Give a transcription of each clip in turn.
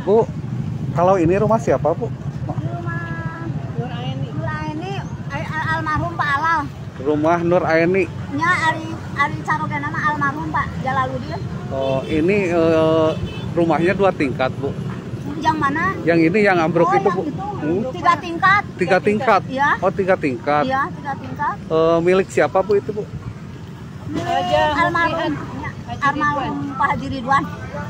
Bu, kalau ini rumah siapa, Bu? Rumah Nur Aini. Nur Aini almarhum Pak Alal. Rumah Nur Aini. Nya Ari Carogana nama almarhum Pak Jalaluddin. Oh, ini rumahnya 2 tingkat, Bu. Yang mana? Yang ini yang ambruk itu, Bu. Itu 3 tingkat. 3 tingkat. Iya. Oh, 3 tingkat. Iya, 3 tingkat. Milik siapa, Bu, itu, Bu? Almarhum Pak Haji Ridwan.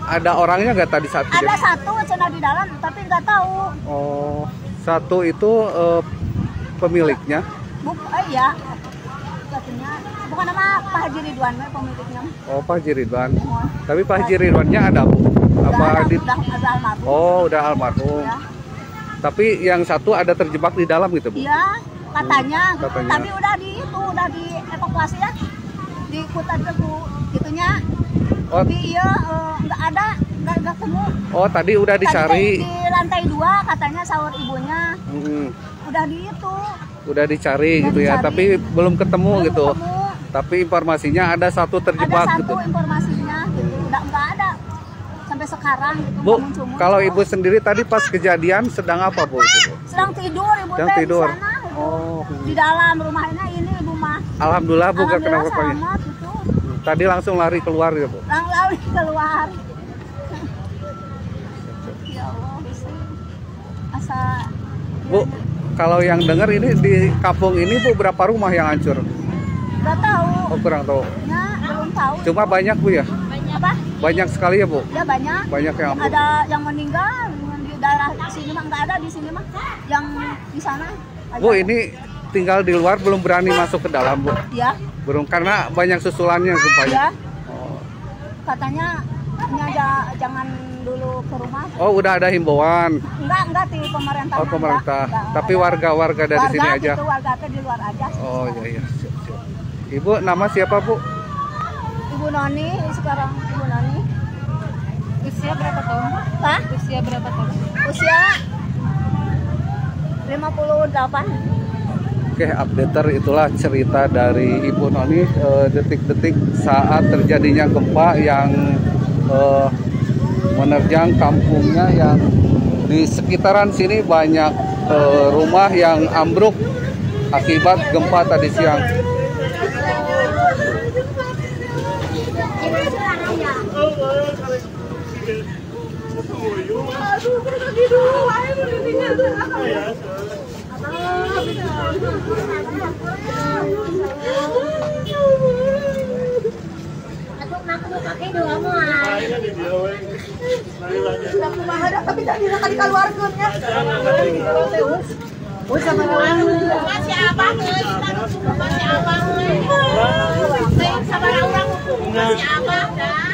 Ada orangnya nggak tadi saat Ada satu cina di dalam, tapi nggak tahu. Oh, satu itu pemiliknya? Iya. Katanya bukan nama Pak Haji Ridwan pemiliknya. Oh, Pak Haji Ridwan. Tapi Pak Haji Ridwannya ada, Bu? Apa ada, di... udah almarhum. Oh, udah almarhum. Ya. Tapi yang satu ada terjebak di dalam gitu, Bu? Iya, katanya. Katanya. Tapi udah dievakuasi ya. Di Kuta itu gitunya. Oh. Tapi iya nggak ada, nggak ketemu. Oh, tadi udah dicari. Tadi di lantai 2 katanya sahur ibunya. Udah di itu. Udah dicari Udah gitu ya, dicari. tapi belum ketemu Belum gitu. ketemu. Tapi informasinya ada satu terjebak Ada gitu. satu informasinya gitu. Nggak ada sampai sekarang gitu. Bu, nggak muncul-muncul. kalau Ibu sendiri tadi pas kejadian sedang apa, Bu? Sedang tidur ibu Sedang teh tidur. di sana. Gitu. Oh. Di dalam rumahnya ini ibu mah. Alhamdulillah, Bu, gak Alhamdulillah kenapa-napa. selamat gitu. Tadi langsung lari keluar ya, Bu? Lalu keluar. Ya Allah, bisa. Asa. Bu, kalau yang dengar ini di kampung ini, Bu, berapa rumah yang hancur? Gak tahu. Oh, kurang tahu. Ya, belum tahu. Cuma banyak, Bu, ya? Apa? Banyak sekali ya, Bu? Ya banyak. Banyak yang ambruk. Ada yang meninggal di daerah sini mah nggak ada, di sini mah. Yang di sana. Ada. Bu, ini tinggal di luar belum berani masuk ke dalam, Bu? Ya. Belum, karena banyak susulannya gempanya. Ya. Oh. Katanya ini aja jangan dulu ke rumah. Oh, udah ada himbauan. Enggak di pemerintah. Oh, pemerintah. Tapi warga-warga dari sini aja. Gitu, warga itu di luar aja. Oh, iya. Siap, siap. Ibu, nama siapa, Bu? Ibu Noni, sekarang Ibu Noni. Usia berapa tahun? Hah? Usia berapa tahun? Usia 58. Oke, updater itulah cerita dari Ibu Noni detik-detik saat terjadinya gempa yang menerjang kampungnya, yang di sekitaran sini banyak rumah yang ambruk akibat gempa tadi siang.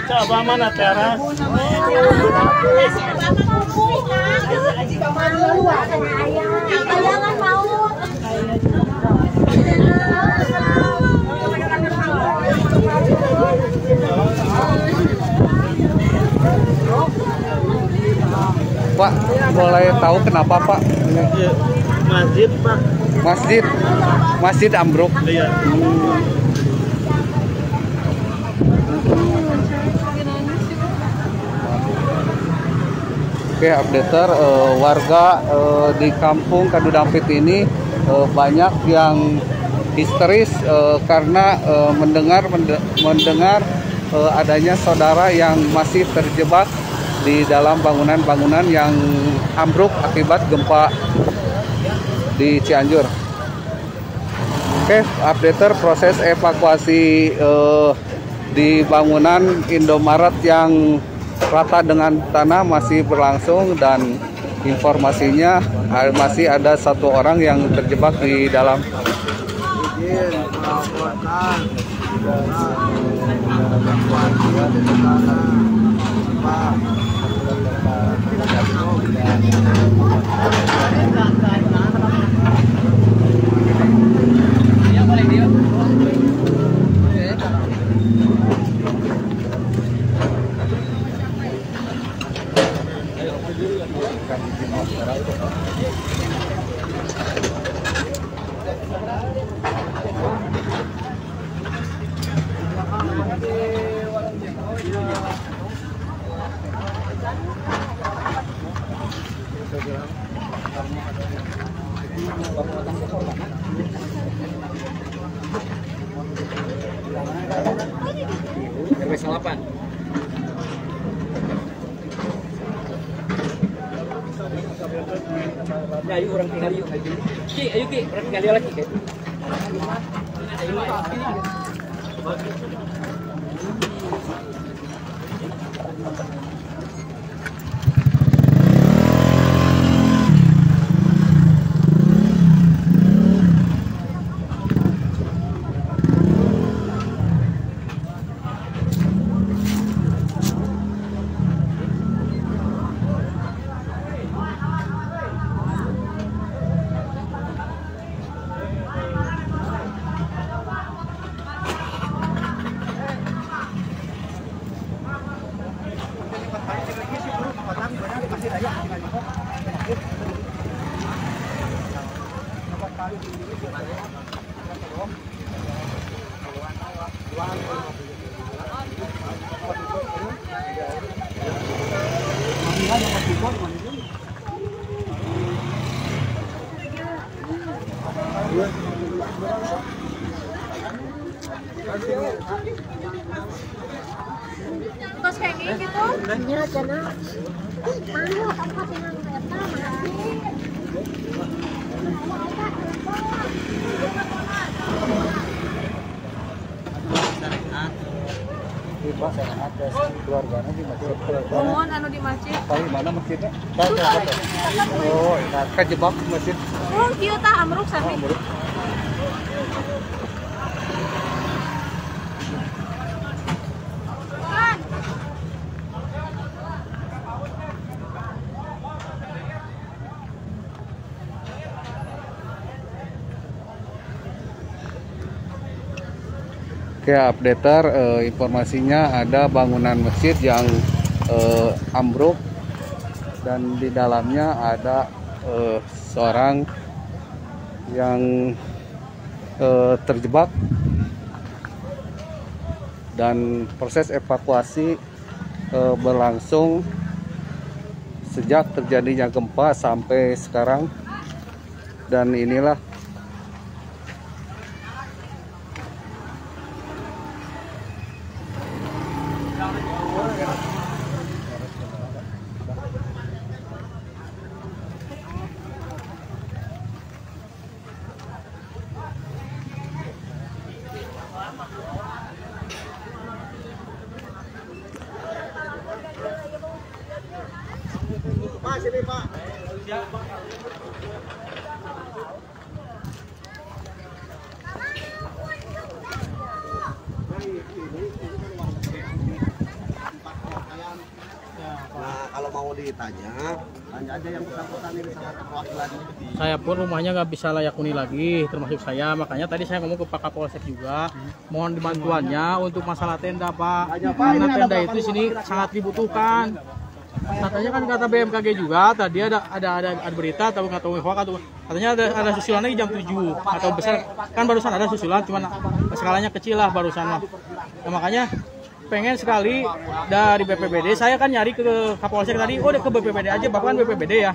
Coba mana teras? Jangan mau. Pak, boleh tahu kenapa, Pak? Iya, masjid, Pak. Masjid ambruk. Iya. Oke, updater warga di kampung Kadudampit ini banyak yang histeris karena mendengar adanya saudara yang masih terjebak di dalam bangunan-bangunan yang ambruk akibat gempa di Cianjur. Oke, updater proses evakuasi di bangunan Indomaret yang rata dengan tanah masih berlangsung, dan informasinya masih ada 1 orang yang terjebak di dalam. RW 8. Ya, ayo orang tinggal yuk. Ki, ayo Ki, orang tinggal lagi Ki. Terus kayak gitu. Ya, Jana. Mana tempat yang eta Pak, saya ada keluarganya di masjid. Mohon anu di masjid. Tahu mana masjidnya? Oh, kejebak masjid. Oh, kieu tah amruk sami. Oke, updater informasinya ada bangunan masjid yang ambruk dan di dalamnya ada seorang yang terjebak dan proses evakuasi berlangsung sejak terjadinya gempa sampai sekarang. Dan inilah Nah, kalau mau ditanya, tanya aja yang bersangkutan ini sama perwakilan. Saya pun rumahnya nggak bisa layak huni lagi, termasuk saya. Makanya tadi saya ngomong ke Pak Kapolsek juga, mohon dibantuannya untuk masalah tenda, Pak. Karena tenda itu sini sangat dibutuhkan. Katanya kan kata BMKG juga tadi ada berita atau nggak tahu atau katanya ada susulan lagi jam 7 atau besar, kan barusan ada susulan, cuman skalanya kecil lah barusan lah. Nah, makanya pengen sekali dari BPBD, saya kan nyari ke Kapolsek tadi, udah ke BPBD aja, bahkan BPBD ya,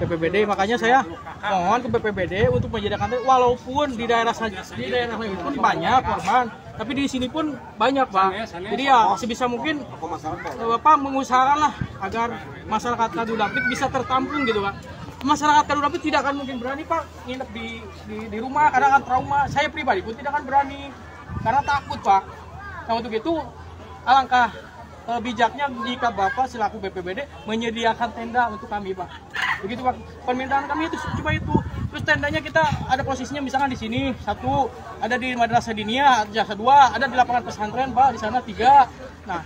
BPBD. Makanya saya mohon ke BPBD untuk menyediakan tenda, walaupun di daerah lain pun banyak korban, tapi di sini pun banyak, Pak. Jadi ya sebisa mungkin Bapak mengusahakan lah agar masyarakat Kadu Dampit bisa tertampung gitu, Pak. Masyarakat Kadu Dampit tidak akan mungkin berani, Pak, nginep di rumah karena kan trauma. Saya pribadi pun tidak akan berani karena takut, Pak. Nah, untuk itu alangkah bijaknya jika Bapak selaku BPBD menyediakan tenda untuk kami, Pak. Begitu, Pak. Permintaan kami itu cuma itu. Terus tendanya kita ada posisinya misalkan di sini satu, ada di Madrasah Diniyah, jasa 2, ada di lapangan pesantren, Pak, di sana 3. Nah,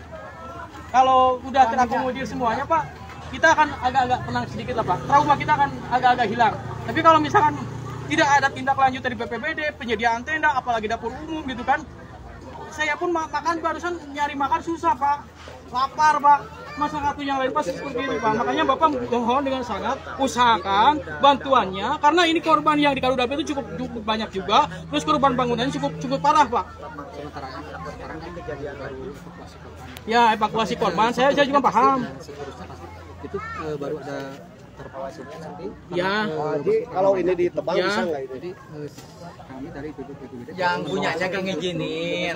kalau udah terakomodir semuanya, Pak, kita akan agak-agak tenang sedikit lah, Pak. Trauma kita akan agak-agak hilang. Tapi kalau misalkan tidak ada tindak lanjut dari BPBD, penyediaan tenda, apalagi dapur umum gitu kan, saya pun makan barusan nyari makan susah, Pak. Lapar, Pak. Masa satu yang lain pasti seperti ini, Pak. Makanya Bapak mohon dengan sangat usahakan bantuannya, karena ini korban yang di Kadu Dampit itu cukup banyak juga. Terus korban bangunannya cukup parah, Pak. Ya, evakuasi korban saya juga paham. Itu baru ada Ya. Jadi kalau ini ditebang Ya. bisa nggak ini? Yang punyanya gak ngizinin.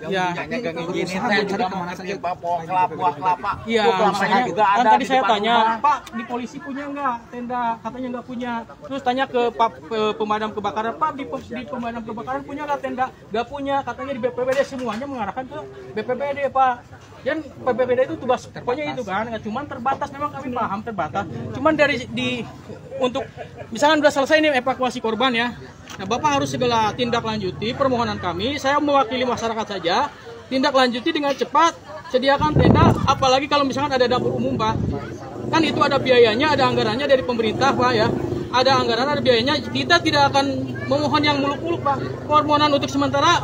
Ya. Punyanya gak ngizinin. Saya juga mau ngasih buah kelapa. Iya, Kelapanya makanya juga kan ada tadi di saya depan tanya, rumah. Pak, di polisi punya nggak tenda? Katanya nggak punya. Terus tanya ke Pak pemadam kebakaran, Pak di pemadam kebakaran punya nggak tenda? Nggak punya. Katanya di BPBD semuanya mengarahkan ke BPBD, Pak. Dan BPBD itu tugas pokoknya itu kan, cuman terbatas, memang kami paham terbatas. Cuman untuk misalkan udah selesai nih evakuasi korban ya. Nah, Bapak harus segala tindak lanjuti permohonan kami. Saya mewakili masyarakat saja. Tindak lanjuti dengan cepat, sediakan tenda, apalagi kalau misalkan ada dapur umum, Pak. Kan itu ada biayanya, ada anggarannya dari pemerintah, Pak ya. Ada anggaran, ada biayanya. Kita tidak akan memohon yang muluk-muluk, Pak. Permohonan untuk sementara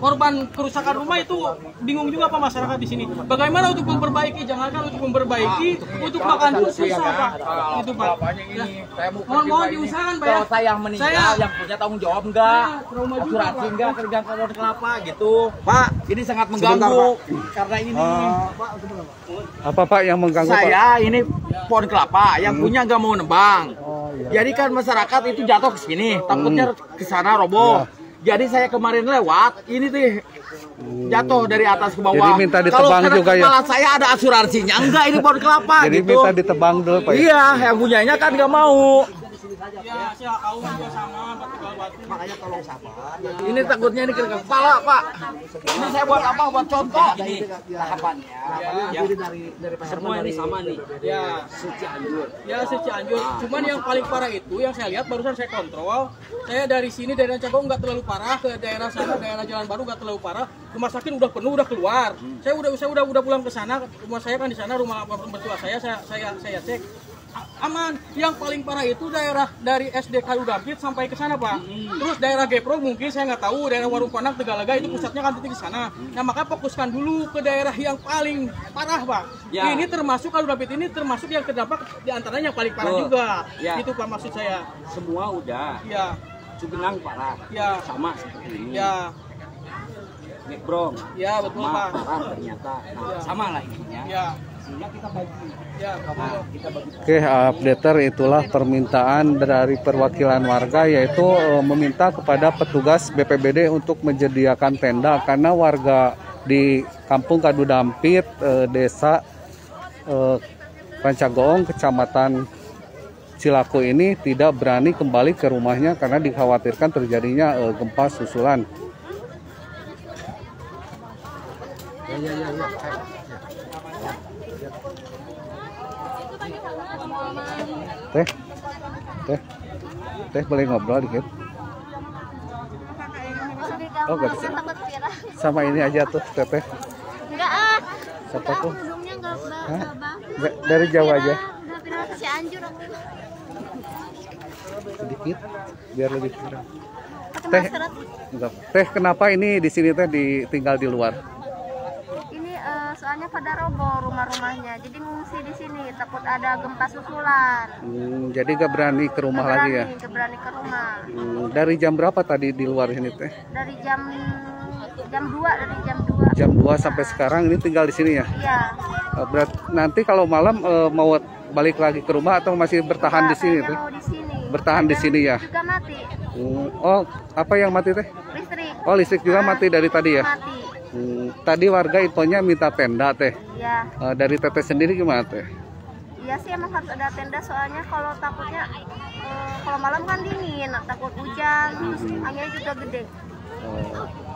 korban kerusakan rumah itu bingung juga Pak masyarakat di sini. Bagaimana untuk memperbaiki? Jangankan untuk memperbaiki, untuk makan pun susah, Pak. Itu, Pak. Ya. Mohon diusahakan, Pak ya. Kalau saya yang meninggal, yang punya tanggung jawab enggak? trauma juga, Asuransi Pak. enggak? Kerjaan pohon kelapa gitu. Pak, ini sangat mengganggu. Karena ini Apa Pak yang mengganggu Pak? saya ini pohon kelapa, yang punya nggak mau nebang. Jadi kan masyarakat itu jatuh ke sini, takutnya ke sana roboh. Jadi saya kemarin lewat, ini tuh jatuh dari atas ke bawah. Jadi minta ditebang Kalau juga ya? kepala saya ada asuransinya, enggak ini pohon kelapa Jadi gitu. minta ditebang dulu Pak ya? Iya, yang punyanya kan nggak mau. Ya, saya tahu juga sama batu-batu. Makanya tolong sabar. Ini takutnya ini ke kepala, Pak. Ini saya buat apa? Buat contoh. Ini tahapannya. Jadi dari Semua ini sama nih. Ya, Cianjur. ya Cianjur. Cuman yang paling parah itu yang saya lihat barusan saya kontrol. Saya dari sini daerah Cagong nggak terlalu parah, ke daerah sana daerah Jalan Baru nggak terlalu parah. Rumah sakit udah penuh, udah keluar. Saya udah pulang ke sana. Rumah saya kan di sana, rumah mertua saya cek. Aman. Yang paling parah itu daerah dari SD Kayu Dampit sampai ke sana, Pak. Terus daerah Gepro mungkin saya nggak tahu, daerah Warung Panang Tegalaga itu pusatnya kan titik di sana. Nah, maka fokuskan dulu ke daerah yang paling parah, Pak. Ya. Ini termasuk Kayu Dampit ini termasuk yang terdampak di antaranya yang paling parah juga. Ya. Itu Pak maksud saya. Semua udah. Ya, Cugenang parah. ya, Sama seperti ini. ya, Ngebrong. ya betul Sama Pak. parah ternyata. Nah, sama lah intinya. Ya, Sehingga kita bagi. ya, betul. Kita bagi. Oke, updater itulah permintaan dari perwakilan warga, yaitu meminta kepada petugas BPBD untuk menyediakan tenda karena warga di Kampung Kadu Dampit, Desa Rancagoong, Kecamatan Cilaku ini tidak berani kembali ke rumahnya karena dikhawatirkan terjadinya gempa susulan. Teh boleh ngobrol dikit? Oh, nggak bisa. Takut pirang. Sama ini aja tuh teteh. Enggak ah. Siapa tuh? Hidungnya enggak Hah? Dari jauh aja. Udah pirang Cianjur aku. Sedikit biar lebih kurang. Pakai Teh. masker. Enggak. Teh kenapa ini di sini teh tinggal di luar? Ini soalnya pada roboh rumah-rumahnya. Jadi ngungsi di sini takut ada gempa susulan. Jadi gak berani ke rumah lagi ya? Nggak berani ke rumah. Dari jam berapa tadi di luar ini teh? Dari jam 2 Jam 2 sampai sekarang ini tinggal di sini ya? Iya. Nanti kalau malam mau balik lagi ke rumah atau masih bertahan di sini tuh? Mau di sini. Bertahan di sini ya? Juga mati. Oh, apa yang mati teh? Listrik. Oh, listrik juga mati dari tadi ya? Mati. Tadi warga infonya minta tenda teh. Iya. Dari teteh sendiri gimana teh? Iya sih emang harus ada tenda soalnya kalau takutnya kalau malam kan dingin, takut hujan, terus anginnya juga gede.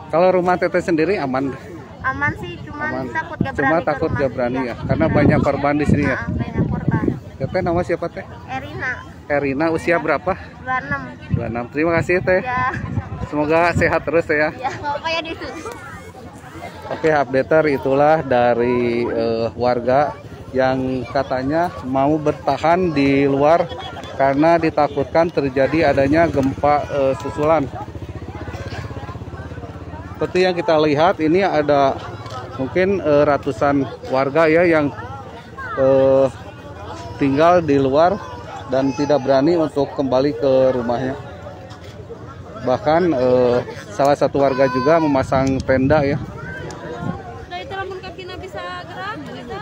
Kalau rumah teteh sendiri aman? Aman sih, cuman Aman. takut gak berani. Cuma ke takut rumah. gak berani Iya. ya? Karena banyak korban di sini ya? Banyak korban. Teteh nama siapa teh? Erina, Erina, usia berapa? 26. 26. Terima kasih teh. Ya, Semoga sehat terus teh ya. ya nggak apa ya itu. Oke, updater itulah dari warga yang katanya mau bertahan di luar karena ditakutkan terjadi adanya gempa susulan. Seperti yang kita lihat ini ada mungkin ratusan warga ya yang tinggal di luar dan tidak berani untuk kembali ke rumahnya. Bahkan salah satu warga juga memasang tenda ya. Dari telepon kaki bisa gerak, bisa.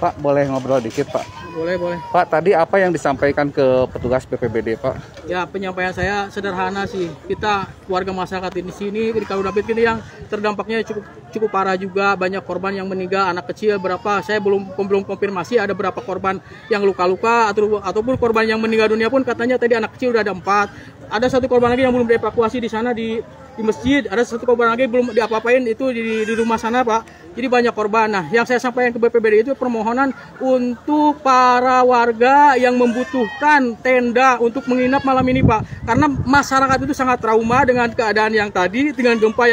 Pak, boleh ngobrol dikit, Pak? Boleh, boleh. Pak, tadi apa yang disampaikan ke petugas BPBD, Pak? Ya, penyampaian saya sederhana sih. Kita warga masyarakat di sini di Kadudapit ini yang terdampaknya cukup parah juga, banyak korban yang meninggal, anak kecil berapa? Saya belum konfirmasi ada berapa korban yang luka-luka ataupun korban yang meninggal dunia pun katanya tadi anak kecil udah ada 4. Ada satu korban lagi yang belum dievakuasi di sana di masjid, ada satu korban lagi belum diapa-apain itu di rumah sana, Pak. Jadi banyak korban. Nah, yang saya sampaikan ke BPBD itu permohonan untuk para warga yang membutuhkan tenda untuk menginap malam ini, Pak. Karena masyarakat itu sangat trauma dengan keadaan yang tadi, dengan gempa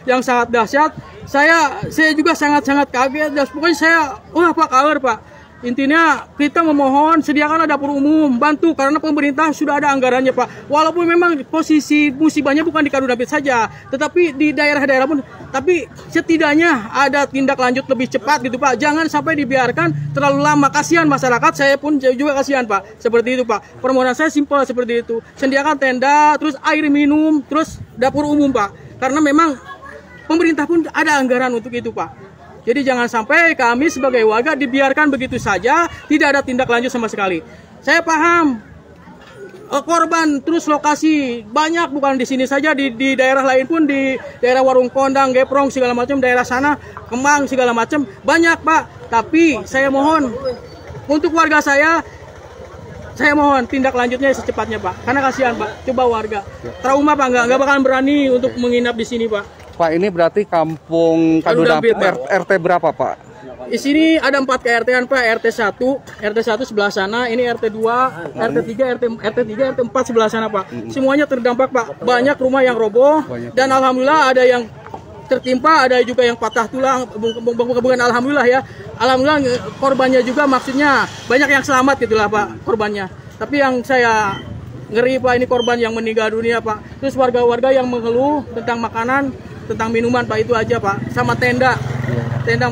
yang sangat dahsyat. Saya juga sangat kaget. Pokoknya saya, Pak, kabar, Pak. Intinya kita memohon sediakanlah dapur umum, bantu karena pemerintah sudah ada anggarannya, Pak. Walaupun memang posisi musibahnya bukan di Kadudapit saja, tetapi di daerah-daerah pun, tapi setidaknya ada tindak lanjut lebih cepat gitu, Pak. Jangan sampai dibiarkan terlalu lama. Kasihan masyarakat, saya pun juga kasihan, Pak. Seperti itu, Pak. Permohonan saya simpel seperti itu. Sediakan tenda, terus air minum, terus dapur umum, Pak. Karena memang pemerintah pun ada anggaran untuk itu, Pak. Jadi jangan sampai kami sebagai warga dibiarkan begitu saja, tidak ada tindak lanjut sama sekali. Saya paham korban terus lokasi banyak, bukan di sini saja, di daerah lain pun, di daerah Warung Kondang, Geprong segala macam, daerah sana Kemang segala macam banyak, Pak. Tapi saya mohon untuk warga saya mohon tindak lanjutnya secepatnya, Pak. Karena kasihan, Pak. Coba warga trauma, Pak, nggak bakalan berani untuk menginap di sini, Pak. Pak, ini berarti kampung Kadudapit RT berapa, Pak? Di sini ada 4 KRT-an, Pak. RT1 sebelah sana, ini RT2, RT3, RT4 sebelah sana, Pak. Semuanya terdampak, Pak. Banyak rumah yang roboh dan alhamdulillah ada yang tertimpa, ada juga yang patah tulang. Bukan alhamdulillah ya. Alhamdulillah korbannya juga, maksudnya banyak yang selamat gitulah, Pak, korbannya. Tapi yang saya ngeri, Pak, ini korban yang meninggal dunia, Pak. Terus warga-warga yang mengeluh tentang makanan, tentang minuman, Pak, itu aja, Pak. Sama tenda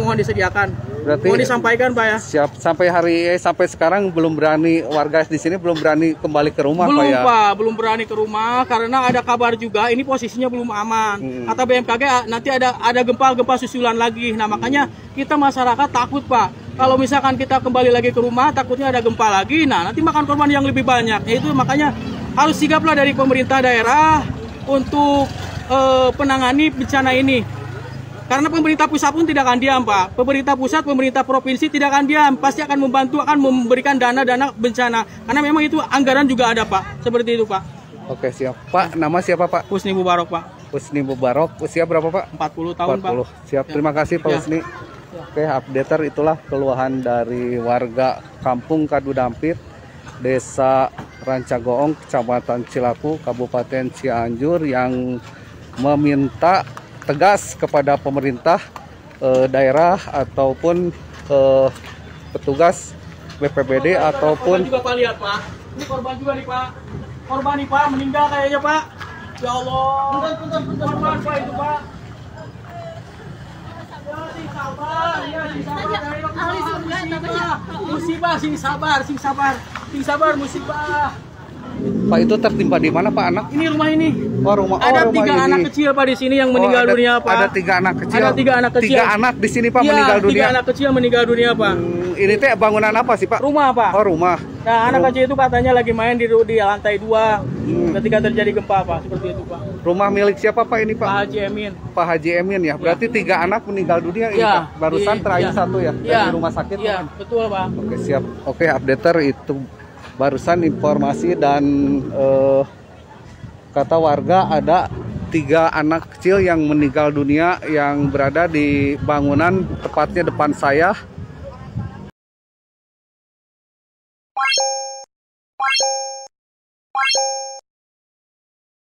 mohon disediakan. Berarti mohon disampaikan, Pak, ya. Siap. Sampai sekarang belum berani, warga di sini belum berani kembali ke rumah, belum, Pak, ya? Pak, belum berani ke rumah karena ada kabar juga ini posisinya belum aman. Kata BMKG nanti ada gempa susulan lagi. Nah, makanya kita masyarakat takut, Pak. Kalau misalkan kita kembali lagi ke rumah, takutnya ada gempa lagi. Nah, nanti makan korban yang lebih banyak. Itu makanya harus sigaplah dari pemerintah daerah untuk penangani bencana ini. Karena pemerintah pusat pun tidak akan diam, Pak. Pemerintah pusat, pemerintah provinsi tidak akan diam. Pasti akan membantu, akan memberikan dana bencana. Karena memang itu anggaran juga ada, Pak. Seperti itu, Pak. Oke, siap. Pak, nama siapa, Pak? Husni Mubarok, Pak. Husni Mubarok. Usia berapa, Pak? 40 tahun, 40. Pak. Siap. Terima kasih, Pak Ya. Husni. Oke, updater itulah keluhan dari warga Kampung Kadudapit, Desa Rancagoong, Kecamatan Cilaku, Kabupaten Cianjur yang meminta tegas kepada pemerintah daerah ataupun petugas BPBD ataupun korban juga, Pak, lihat, Pak. Ini korban juga nih, Pak. Korban nih, Pak, meninggal kayaknya, Pak. Ya Allah. Korban, Pak, itu, Pak. Ya, sing sabar. Ya, sing sabar. Musibah, sing sabar, musibah. Pak, itu tertimpa di mana, Pak, anak? Ini rumah ini. Rumah. Ada rumah 3 ini. anak kecil, Pak, di sini yang meninggal dunia, Pak. Ada 3 anak kecil. Ada 3 anak kecil. 3 anak di sini, Pak, Iya, meninggal dunia. 3 anak kecil meninggal dunia, Pak. Ini teh bangunan apa sih, Pak? Rumah, Pak. Oh, rumah. Nah, anak kecil itu katanya lagi main di lantai 2 ketika terjadi gempa, Pak. Seperti itu, Pak. Rumah milik siapa, Pak, ini, Pak? Pak Haji Emin. Pak Haji Emin ya. Berarti 3 anak meninggal dunia ini, Ya, Pak. Barusan terakhir 1 ya dari rumah sakit, Iya, Pak. betul, Pak. Oke, siap. Oke, updater itu barusan informasi dan kata warga ada 3 anak kecil yang meninggal dunia yang berada di bangunan tepatnya depan saya